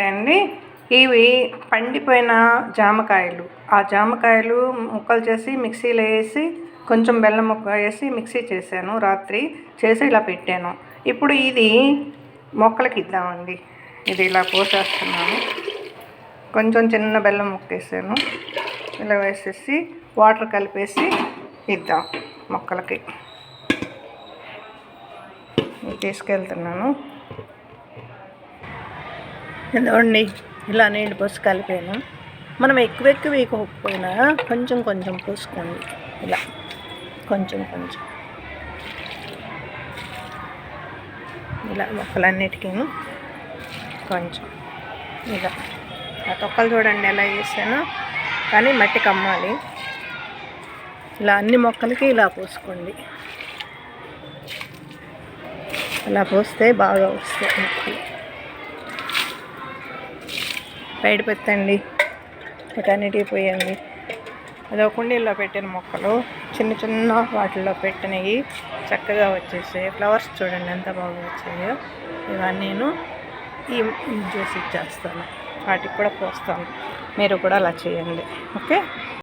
అండి ఇవి పండిపోయిన జామకాయలు. ఆ జామకాయలు ముక్కలు చేసి మిక్సీలో వేసి కొంచెం బెల్లం ముక్క వేసి మిక్సీ చేశాను. రాత్రి చేసి ఇలా పెట్టాను. ఇప్పుడు ఇది మొక్కలకి ఇద్దామండి. ఇది ఇలా పోసేస్తున్నాను. కొంచెం చిన్న బెల్లం ముక్క వేసాను. ఇలా వేసేసి వాటర్ కలిపేసి ఇద్దాం మొక్కలకి. తీసుకెళ్తున్నాను. ఇదిగోండి ఇలా నీళ్ళు పోసి కలిపాను. మనం ఎక్కువ వేయకపోయినా కొంచెం కొంచెం పోసుకోండి. ఇలా కొంచెం కొంచెం ఇలా మొక్కలన్నిటికీ కొంచెం ఇలా. ఆ తొక్కలు చూడండి ఎలా వేసానో, కానీ మట్టి కమ్మాలి. ఇలా అన్ని మొక్కలకి ఇలా పోసుకోండి. ఇలా పోస్తే బాగా వస్తాయి మొక్కలు. బయట పెట్టండి, వీటన్నిటికీ పోయండి. అదో కుండీల్లో పెట్టిన మొక్కలు చిన్న చిన్న వాటిల్లో పెట్టినవి చక్కగా వచ్చేసాయి. ఫ్లవర్స్ చూడండి ఎంత బాగా వచ్చాయో. ఇవన్నీ నేను ఈ జ్యూస్ ఇచ్చేస్తాను, వాటికి కూడా పోస్తాను. మీరు కూడా అలా చేయండి. ఓకే.